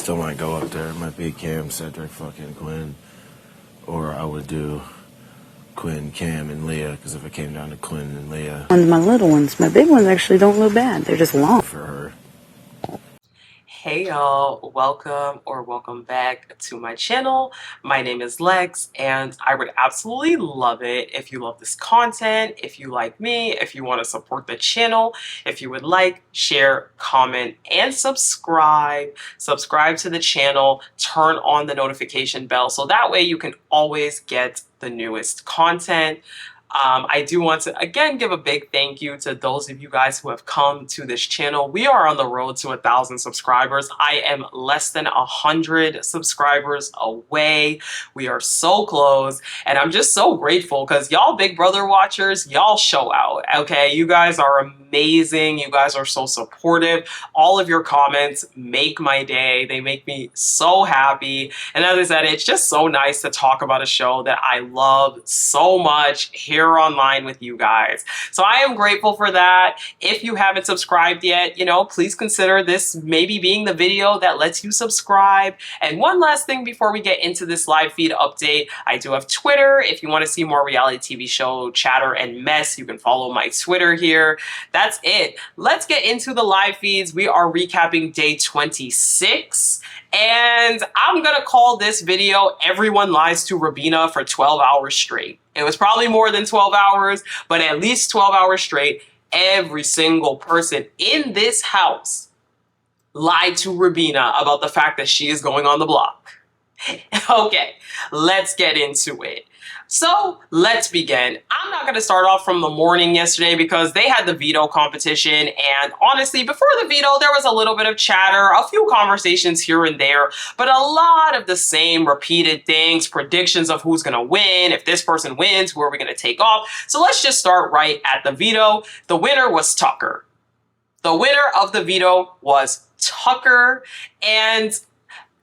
still might go up there. It might be Cam, Cedric, fucking Quinn. Or I would do Quinn, Cam, and Leah, because if it came down to Quinn and Leah. My little ones, my big ones actually don't look bad. They're just long. For her. Hey y'all, welcome back to my channel. My name is Lex, and I would absolutely love it if you love this content, if you like me, if you want to support the channel, if you would like, share, comment, and subscribe. Subscribe to the channel, turn on the notification bell so that way you can always get the newest content. I do want to again give a big thank you to those of you guys who have come to this channel. We are on the road to 1,000 subscribers. I am less than 100 subscribers away. We are so close, and I'm just so grateful because y'all Big Brother watchers, y'all show out, okay? You guys are amazing. You guys are so supportive. All of your comments make my day. They make me so happy. And as I said, it's just so nice to talk about a show that I love so much here online with you guys. So I am grateful for that. If you haven't subscribed yet, please consider this maybe being the video that lets you subscribe. And one last thing before we get into this live feed update, I do have Twitter. If you want to see more reality TV show chatter and mess, you can follow my Twitter here. That's it. Let's get into the live feeds. We are recapping day 26. And I'm gonna call this video Everyone Lies to Rubina for 12 hours straight. It was probably more than 12 hours, but at least 12 hours straight, every single person in this house lied to Rubina about the fact that she is going on the block. Okay, let's get into it. So let's begin. I'm not going to start off from the morning yesterday because they had the veto competition, and honestly, before the veto, there was a little bit of chatter, a few conversations here and there, but a lot of the same repeated things, predictions of who's going to win. If this person wins, who are we going to take off? So let's just start right at the veto. The winner was Tucker. The winner of the veto was Tucker, and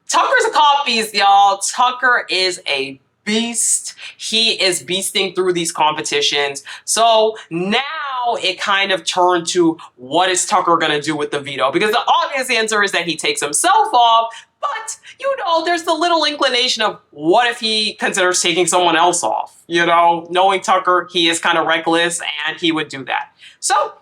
Tucker's a cop beast, y'all. Tucker is a beast. He is beasting through these competitions. So now it kind of turned to what is Tucker going to do with the veto? Because the obvious answer is that he takes himself off, but there's the little inclination of what if he considers taking someone else off? Knowing Tucker, he is kind of reckless and he would do that. So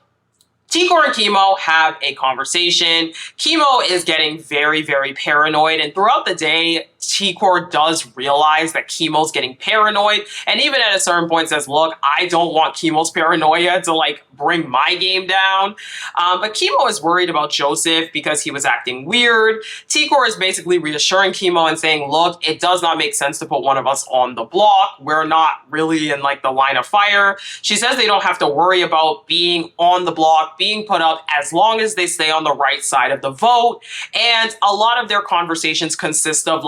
Tikor and Chemo have a conversation. Chemo is getting very, very paranoid, and throughout the day, Tikor does realize that Chemo's getting paranoid, and even at a certain point says, look, I don't want Chemo's paranoia to bring my game down. But Chemo is worried about Joseph because he was acting weird. Tikor is basically reassuring Chemo and saying, look, it does not make sense to put one of us on the block. We're not really in the line of fire. She says they don't have to worry about being on the block, being put up, as long as they stay on the right side of the vote. And a lot of their conversations consist of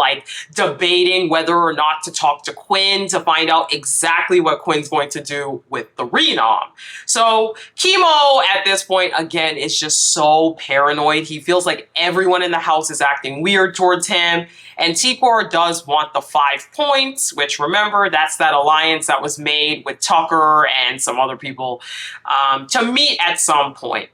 debating whether or not to talk to Quinn to find out exactly what Quinn's going to do with the renom. So Chemo at this point, again, is just so paranoid. He feels like everyone in the house is acting weird towards him. And Tikor does want the 5 points, which remember, that's that alliance that was made with Tucker and some other people to meet at some point.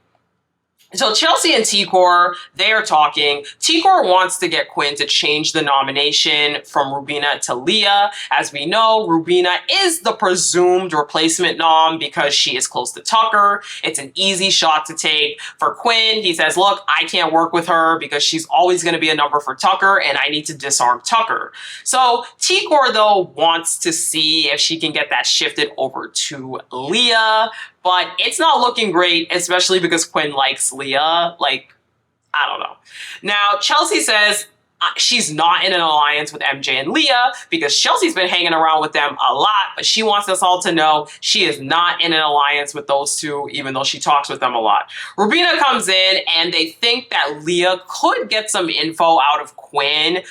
So Chelsea and Tikor, they are talking. Tikor wants to get Quinn to change the nomination from Rubina to Leah. As we know, Rubina is the presumed replacement nom because she is close to Tucker. It's an easy shot to take. For Quinn, he says, look, I can't work with her because she's always going to be a number for Tucker, and I need to disarm Tucker. So Tikor, though, wants to see if she can get that shifted over to Leah. But it's not looking great, especially because Quinn likes Leah. I don't know. Now, Chelsea says she's not in an alliance with MJ and Leah because Chelsea's been hanging around with them a lot, but she wants us all to know she is not in an alliance with those two, even though she talks with them a lot. Rubina comes in, and they think that Leah could get some info out of Quinn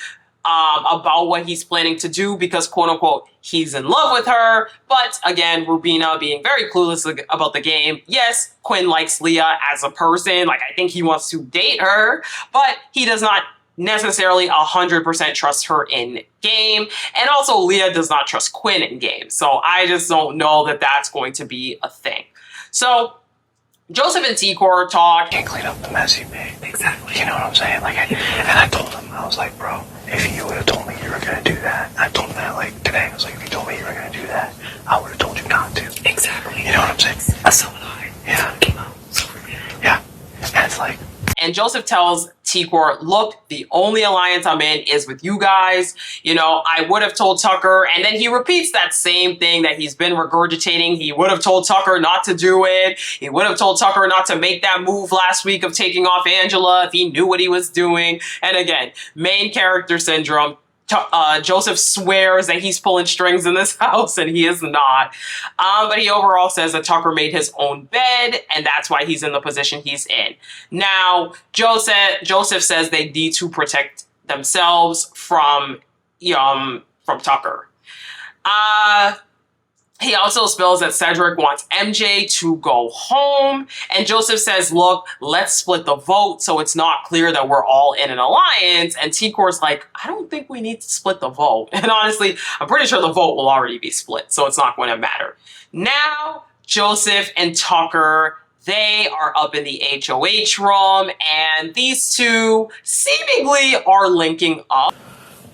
about what he's planning to do because, quote unquote, he's in love with her. But again, Rubina being very clueless about the game. Yes, Quinn likes Leah as a person. I think he wants to date her, but he does not necessarily 100% trust her in game. And also Leah does not trust Quinn in game. So I just don't know that that's going to be a thing. So Joseph and T-Core talk. Can't clean up the mess you made. Exactly. You know what I'm saying? Like, and I told him, I was like, bro, if you would have told me you were gonna do that, I told him that like today. I was like, if you told me you were gonna do that, I would have told you not to. Exactly. You know what I'm saying? So would I. Yeah. Came out. So yeah. And it's like. And Joseph tells T-Core, look, the only alliance I'm in is with you guys. You know, I would have told Tucker, and then he repeats that same thing that he's been regurgitating. He would have told Tucker not to do it. He would have told Tucker not to make that move last week of taking off Angela if he knew what he was doing. And again, main character syndrome. Joseph swears that he's pulling strings in this house, and he is not. But he overall says that Tucker made his own bed, and that's why he's in the position he's in. Now, Joseph says they need to protect themselves from Tucker. He also spills that Cedric wants MJ to go home. And Joseph says, look, let's split the vote so it's not clear that we're all in an alliance. And T-Core's like, I don't think we need to split the vote. And honestly, I'm pretty sure the vote will already be split, so it's not going to matter. Now, Joseph and Tucker, they are up in the HOH room, and these two seemingly are linking up.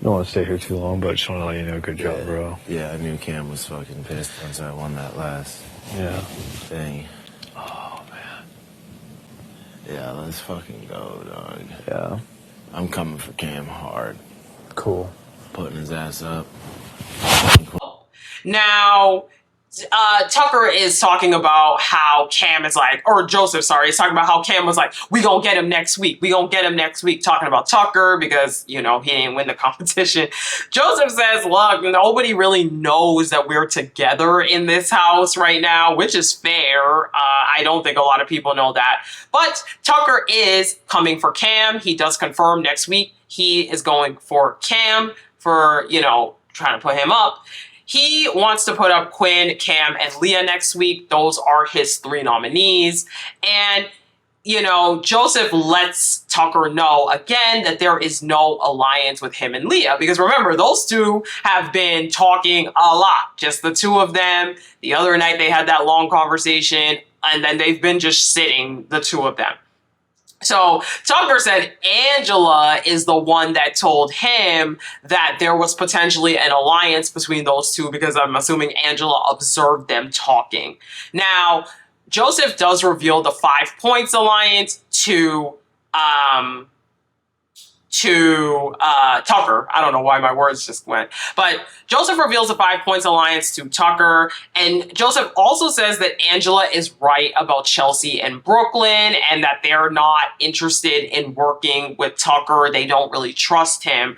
Don't want to stay here too long, but just want to let you know, good job, bro. Yeah, I knew Cam was fucking pissed once I won that last thing. Oh, man. Yeah, let's fucking go, dog. Yeah. I'm coming for Cam hard. Cool. Putting his ass up. Now, Tucker is talking about how Cam is like, or Joseph, sorry, is talking about how Cam was like, we gonna get him next week. We gonna get him next week. Talking about Tucker because, you know, he didn't win the competition. Joseph says, look, nobody really knows that we're together in this house right now, which is fair. I don't think a lot of people know that. But Tucker is coming for Cam. He does confirm next week he is going for Cam for, you know, trying to put him up. He wants to put up Quinn, Cam, and Leah next week. Those are his 3 nominees. And, you know, Joseph lets Tucker know again that there is no alliance with him and Leah. Because remember, those two have been talking a lot. Just the two of them. The other night they had that long conversation. And then they've been just sitting, the two of them. So Tucker said Angela is the one that told him that there was potentially an alliance between those two because I'm assuming Angela observed them talking. Now, Joseph does reveal the 5 Points alliance to Tucker. I don't know why my words just went. But Joseph reveals the 5 Points alliance to Tucker. And Joseph also says that Angela is right about Chelsea and Brooklyn and that they're not interested in working with Tucker. They don't really trust him.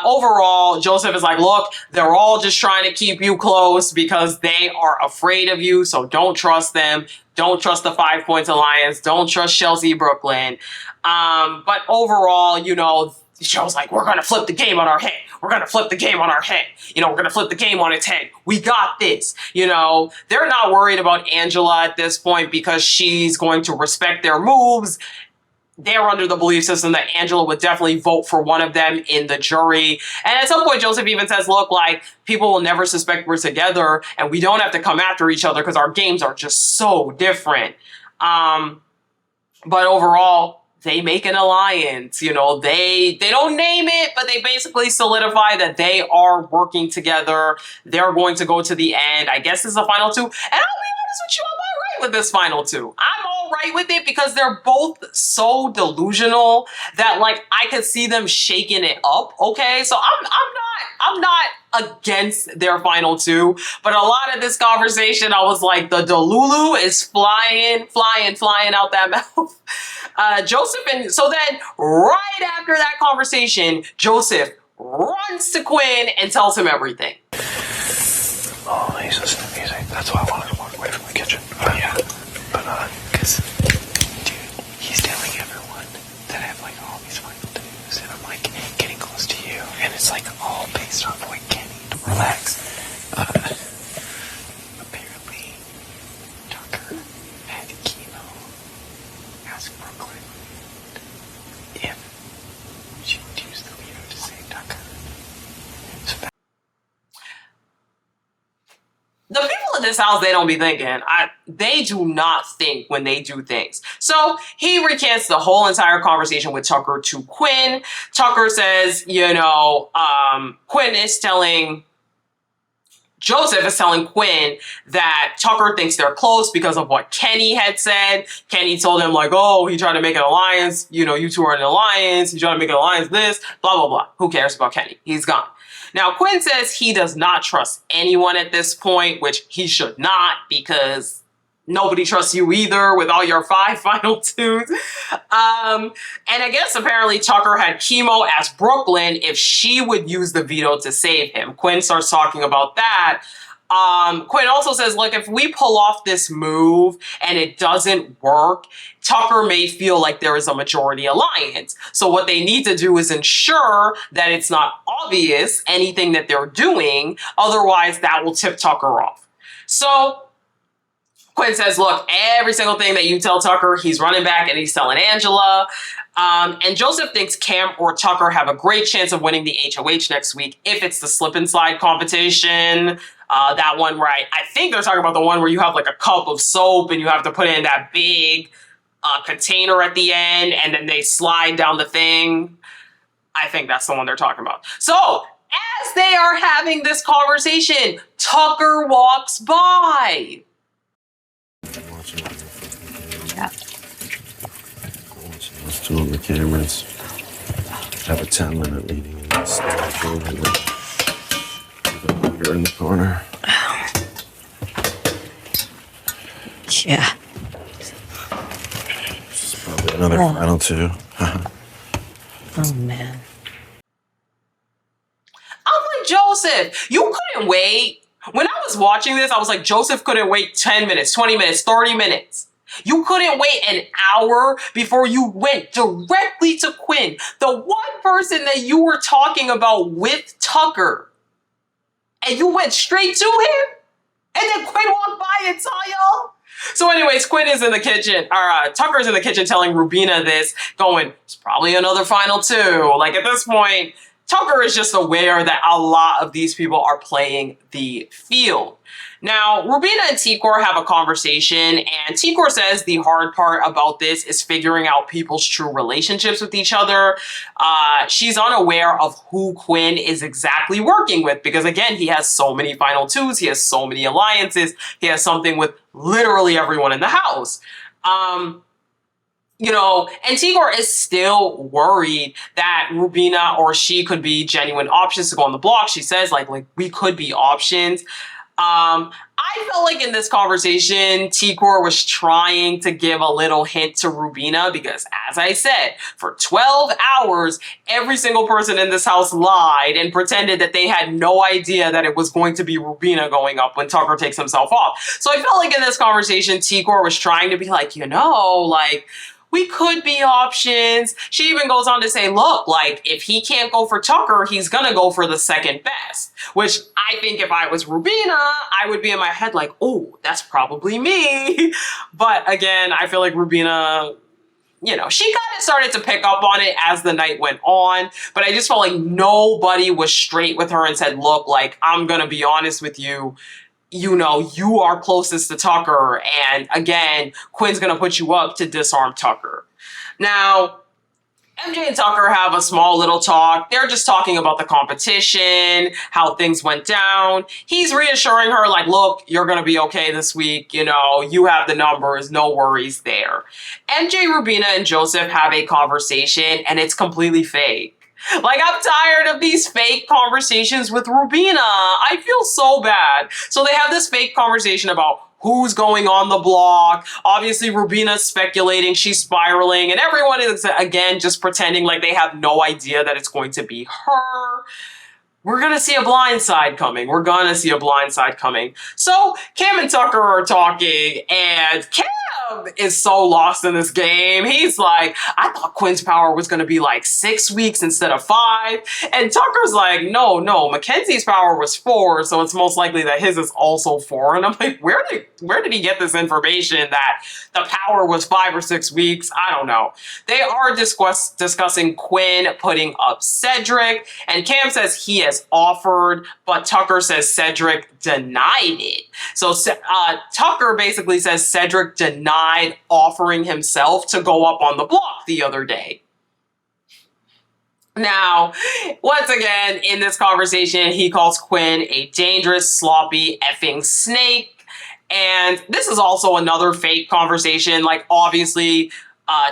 Overall, Joseph is like, look, they're all just trying to keep you close because they are afraid of you. So don't trust them. Don't trust the 5 Points alliance. Don't trust Chelsea, Brooklyn. But overall, you know, the show's like, we're going to flip the game on our head. We're going to flip the game on our head. You know, we're going to flip the game on its head. We got this. You know, they're not worried about Angela at this point because she's going to respect their moves. They're under the belief system that Angela would definitely vote for one of them in the jury. And at some point, Joseph even says, look, like, people will never suspect we're together and we don't have to come after each other because our games are just so different. But overall, they make an alliance. You know, they don't name it, but they basically solidify that they are working together. They're going to go to the end. I guess this is the final 2. And I'll be honest with you, I'm all right with this final 2. I'm all right with it because they're both so delusional that, like, I could see them shaking it up. Okay, so I'm not against their final 2, but a lot of this conversation, I was like, the Delulu is flying out that mouth. Joseph, and so then right after that conversation, Joseph runs to Quinn and tells him everything. Oh, he's listening to music. That's why I wanted to walk away from the kitchen. Yeah. But, because, dude, he's telling everyone that I have, like, all these final 2s, and I'm, like, getting close to you, and it's, like, all based off what Kenny. Relax. Apparently, Tucker had chemo. Ask Brooklyn if she would use the veto to save Tucker. So The people in this house, they don't be thinking. They do not think when they do things. So he recants the whole entire conversation with Tucker to Quinn. Tucker says, Quinn is telling... Joseph is telling Quinn that Tucker thinks they're close because of what Kenny had said. Kenny told him, like, oh, he tried to make an alliance. You two are in an alliance. He tried to make an alliance, this, blah, blah, blah. Who cares about Kenny? He's gone. Now, Quinn says he does not trust anyone at this point, which he should not, because nobody trusts you either with all your 5 final twos. And I guess apparently Tucker had chemo, asked Brooklyn if she would use the veto to save him. Quinn starts talking about that. Quinn also says, look, if we pull off this move and it doesn't work, Tucker may feel like there is a majority alliance. So what they need to do is ensure that it's not obvious anything that they're doing. Otherwise, that will tip Tucker off. So Quinn says, look, every single thing that you tell Tucker, he's running back and he's telling Angela. And Joseph thinks Cam or Tucker have a great chance of winning the HOH next week if it's the slip and slide competition. That one where I think they're talking about the one where you have like a cup of soap and you have to put in that big container at the end and then they slide down the thing. I think that's the one they're talking about. So as they are having this conversation, Tucker walks by. Yeah. Let's two on the cameras. Have a 10-minute meeting in this building. You're in the corner. Yeah. This is probably another final 2. Oh, man. I'm like, Joseph, you couldn't wait. When I was watching this, I was like, Joseph couldn't wait 10 minutes, 20 minutes, 30 minutes. You couldn't wait an hour before you went directly to Quinn, the one person that you were talking about with Tucker. And you went straight to him? And then Quinn walked by and saw y'all? So anyways, Quinn is in the kitchen, or Tucker's in the kitchen telling Rubina this, going, it's probably another final 2. Like at this point, Tucker is just aware that a lot of these people are playing the field. Now, Rubina and Tikor have a conversation, and Tikor says the hard part about this is figuring out people's true relationships with each other. She's unaware of who Quinn is exactly working with because, again, he has so many final 2s, he has so many alliances, he has something with literally everyone in the house. And Tikor is still worried that Rubina or she could be genuine options to go on the block. She says, like we could be options. I felt like in this conversation, Tikor was trying to give a little hint to Rubina because, as I said, for 12 hours, every single person in this house lied and pretended that they had no idea that it was going to be Rubina going up when Tucker takes himself off. So I felt like in this conversation, Tikor was trying to be like, we could be options. She even goes on to say, look, like, if he can't go for Tucker, he's gonna go for the second best. Which I think if I was Rubina, I would be in my head like, oh, that's probably me. But again, I feel like Rubina, she kind of started to pick up on it as the night went on. But I just felt like nobody was straight with her and said, look, like, I'm gonna be honest with you. You are closest to Tucker, and again, Quinn's gonna put you up to disarm Tucker. Now, MJ and Tucker have a small little talk. They're just talking about the competition, how things went down. He's reassuring her, like, look, you're gonna be okay this week. You have the numbers, no worries there. MJ, Rubina, and Joseph have a conversation, and it's completely fake. Like, I'm tired of these fake conversations with Rubina. I feel so bad. So they have this fake conversation about who's going on the block. Obviously, Rubina's speculating, she's spiraling, and everyone is, again, just pretending like they have no idea that it's going to be her. We're gonna see a blind side coming. So Cam and Tucker are talking, and Cam is so lost in this game. He's like, I thought Quinn's power was gonna be like 6 weeks instead of 5. And Tucker's like, no, Mackenzie's power was 4, so it's most likely that his is also 4. And I'm like, where did he get this information that the power was 5 or 6 weeks? I don't know. They are discussing Quinn putting up Cedric, and Cam says he has offered, but Tucker says Cedric denied it. So Tucker basically says Cedric denied offering himself to go up on the block the other day. Now, once again, in this conversation, he calls Quinn a dangerous, sloppy, effing snake. And this is also another fake conversation. Like, obviously,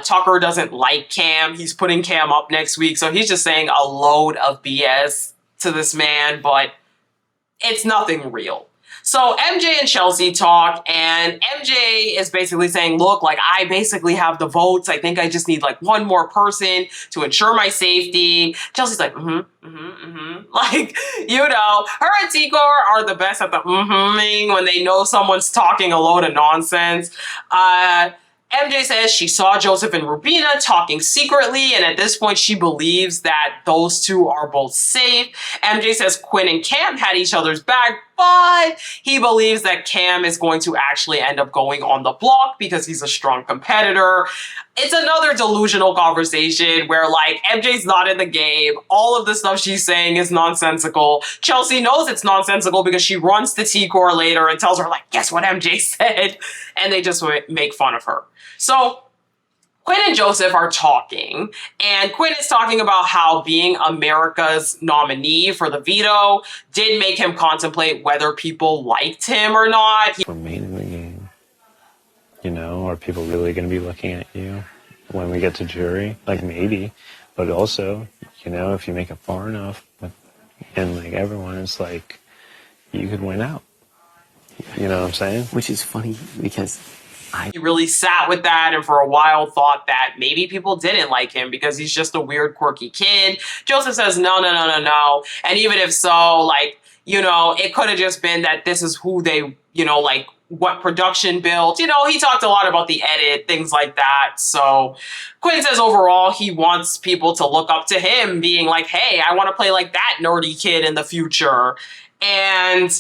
Tucker doesn't like Cam. He's putting Cam up next week. So he's just saying a load of BS to this man, but it's nothing real. So MJ and Chelsea talk, and MJ is basically saying, look, like, I basically have the votes. I think I just need like one more person to ensure my safety. Chelsea's like, Like, you know, her and Tigor are the best at the when they know someone's talking a load of nonsense. MJ says she saw Joseph and Rubina talking secretly, and at this point she believes that those two are both safe. MJ says Quinn and Cam had each other's back, but he believes that Cam is going to actually end up going on the block because he's a strong competitor. It's another delusional conversation where, like, MJ's not in the game. All of the stuff she's saying is nonsensical. Chelsea knows it's nonsensical because she runs to T-Core later and tells her, like, guess what MJ said? And they just make fun of her. So Quinn and Joseph are talking, and Quinn is talking about how being America's nominee for the veto did make him contemplate whether people liked him or not. Remain in the game. You know, are people really going to be looking at you when we get to jury? Like, maybe, but also, you know, if you make it far enough, and like everyone, it's like you could win out. You know what I'm saying? Which is funny because he really sat with that and for a while thought that maybe people didn't like him because he's just a weird, quirky kid. Joseph says, no. And even if so, like, you know, it could have just been that this is who they, you know, like, what production built. You know, he talked a lot about the edit, things like that. So Quinn says overall he wants people to look up to him, being like, hey, I want to play like that nerdy kid in the future. And,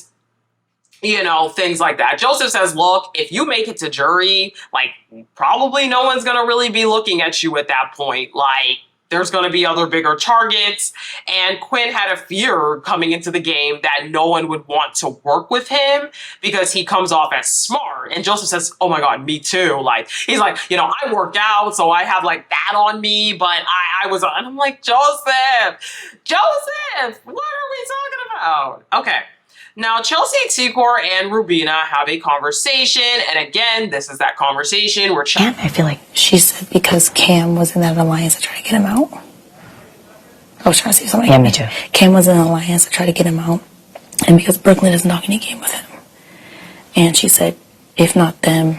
you know, things like that. Joseph says, look, if you make it to jury, like, probably no one's going to really be looking at you at that point. Like, there's going to be other bigger targets. And Quinn had a fear coming into the game that no one would want to work with him because he comes off as smart. And Joseph says, oh my God, me too. Like, he's like, you know, I work out, so I have like that on me, but I was, and I'm like, Joseph, what are we talking about? Okay. Now, Chelsea, T-Core, and Rubina have a conversation, and again, this is that conversation where I feel like she said because Cam was in that alliance to try to get him out. I was trying to see something. Yeah, me too. Cam was in an alliance to try to get him out, and because Brooklyn is not in a game with him. And she said, if not them,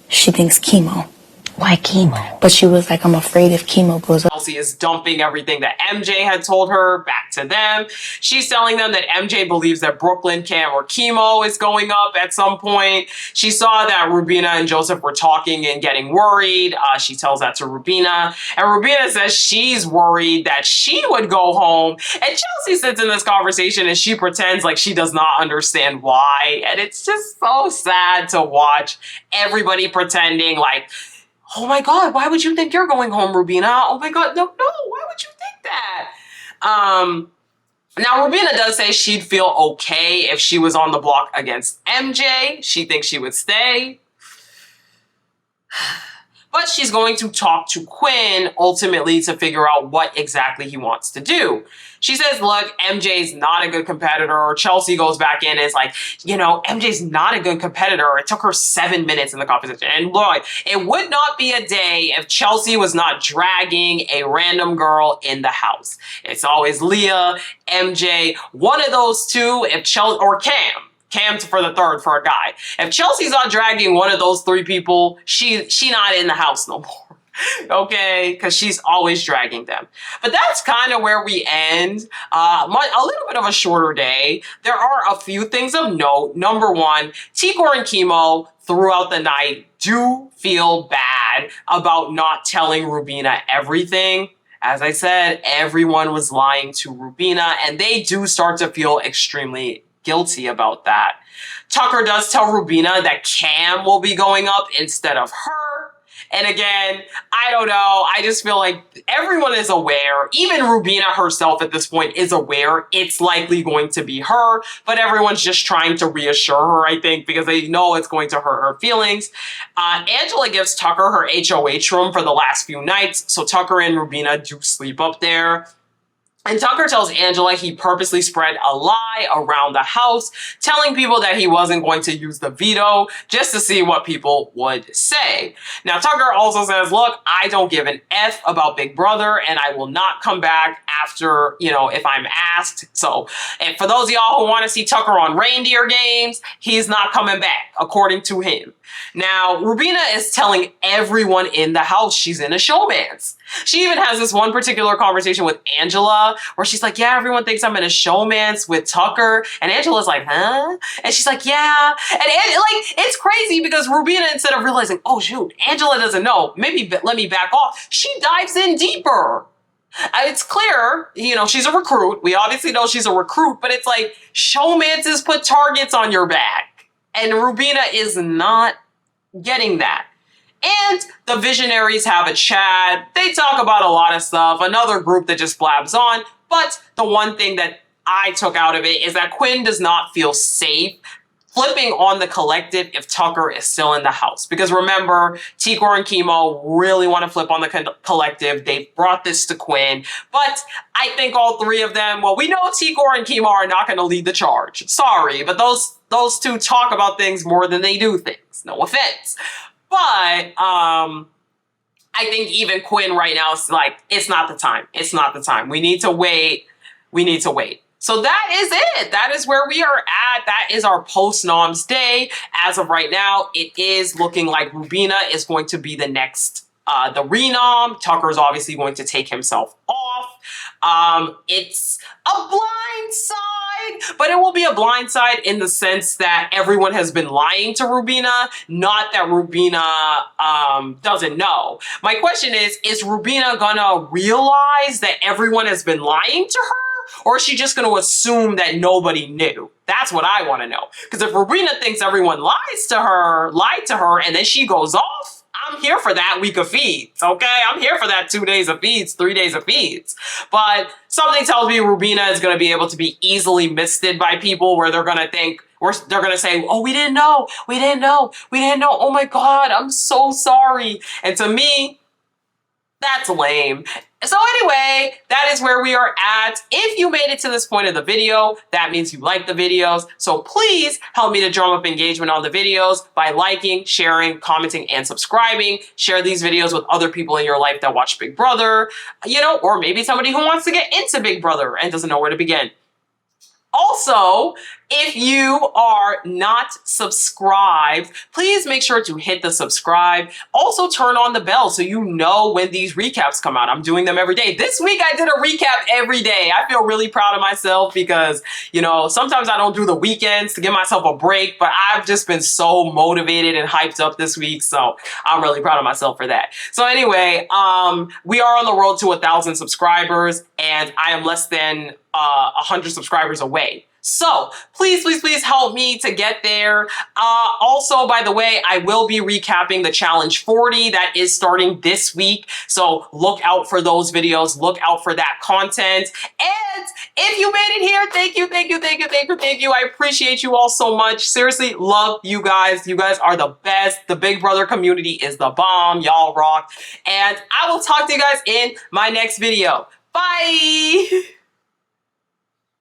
she thinks Chemo. Why Chemo? But she was like, I'm afraid if Chemo goes up. Chelsea is dumping everything that MJ had told her back to them. She's telling them that MJ believes that Brooklyn, Cam, or Chemo is going up at some point. She saw that Rubina and Joseph were talking and getting worried. She tells that to Rubina. And Rubina says she's worried that she would go home. And Chelsea sits in this conversation and she pretends like she does not understand why. And it's just so sad to watch everybody pretending like, oh my God, why would you think you're going home, Rubina? Oh my God, no, why would you think that? Now, Rubina does say she'd feel okay if she was on the block against MJ. She thinks she would stay. But she's going to talk to Quinn ultimately to figure out what exactly he wants to do. She says, look, MJ's not a good competitor. Chelsea goes back in and is like, you know, MJ's not a good competitor. It took her 7 minutes in the competition. And look, it would not be a day if Chelsea was not dragging a random girl in the house. It's always Leah, MJ, one of those two, if Chelsea, or Cam for the third for a guy. If Chelsea's not dragging one of those three people, she not in the house no more. Okay, because she's always dragging them. But that's kind of where we end. A little bit of a shorter day. There are a few things of note. Number one, T-Core and Chemo throughout the night do feel bad about not telling Rubina everything. As I said, everyone was lying to Rubina, and they do start to feel extremely guilty about that. Tucker does tell Rubina that Cam will be going up instead of her. And again, I don't know. I just feel like everyone is aware. Even Rubina herself at this point is aware it's likely going to be her, but everyone's just trying to reassure her, I think, because they know it's going to hurt her feelings. Angela gives Tucker her HOH room for the last few nights, so Tucker and Rubina do sleep up there. And Tucker tells Angela he purposely spread a lie around the house, telling people that he wasn't going to use the veto just to see what people would say. Now, Tucker also says, look, I don't give an F about Big Brother, and I will not come back after, if I'm asked. So, and for those of y'all who want to see Tucker on reindeer games, he's not coming back, according to him. Now, Rubina is telling everyone in the house she's in a showmance. She even has this one particular conversation with Angela where she's like, yeah, everyone thinks I'm in a showmance with Tucker. And Angela's like, huh? And she's like, yeah. And it's crazy because Rubina, instead of realizing, oh, shoot, Angela doesn't know, maybe let me back off, she dives in deeper. It's clear, she's a recruit. We obviously know she's a recruit, but it's like showmances put targets on your back. And Rubina is not getting that. And the visionaries have a chat. They talk about a lot of stuff. Another group that just blabs on. But the one thing that I took out of it is that Quinn does not feel safe flipping on the collective if Tucker is still in the house. Because remember, Tikor and Chemo really want to flip on the collective. They've brought this to Quinn. But I think all three of them, well, we know Tikor and Chemo are not going to lead the charge. Sorry, but those two talk about things more than they do things. No offense. But I think even Quinn right now is like, it's not the time. It's not the time. We need to wait. We need to wait. So that is it. That is where we are at. That is our post-noms day. As of right now, it is looking like Rubina is going to be the next, the renom. Tucker's obviously going to take himself off. It's a blind side, but it will be a blind side in the sense that everyone has been lying to Rubina, not that Rubina doesn't know. My question is Rubina gonna realize that everyone has been lying to her? Or is she just going to assume that nobody knew? That's what I want to know. Because if Rubina thinks everyone lied to her, and then she goes off, I'm here for that week of feeds, okay? I'm here for that 2 days of feeds, 3 days of feeds. But something tells me Rubina is going to be able to be easily misted by people where they're going to think, or they're going to say, oh, we didn't know, oh my God, I'm so sorry. And to me, that's lame. So anyway, that is where we are at. If you made it to this point of the video, that means you like the videos. So please help me to drum up engagement on the videos by liking, sharing, commenting, and subscribing. Share these videos with other people in your life that watch Big Brother, or maybe somebody who wants to get into Big Brother and doesn't know where to begin. Also, if you are not subscribed, please make sure to hit the subscribe. Also, turn on the bell so you know when these recaps come out. I'm doing them every day. This week, I did a recap every day. I feel really proud of myself because, sometimes I don't do the weekends to give myself a break, but I've just been so motivated and hyped up this week. So I'm really proud of myself for that. So anyway, we are on the road to 1,000 subscribers and I am less than 100 subscribers away. So please, please, please help me to get there. Also, by the way, I will be recapping the Challenge 40 that is starting this week. So look out for those videos. Look out for that content. And if you made it here, thank you, thank you, thank you, thank you, thank you. I appreciate you all so much. Seriously, love you guys. You guys are the best. The Big Brother community is the bomb. Y'all rock. And I will talk to you guys in my next video. Bye.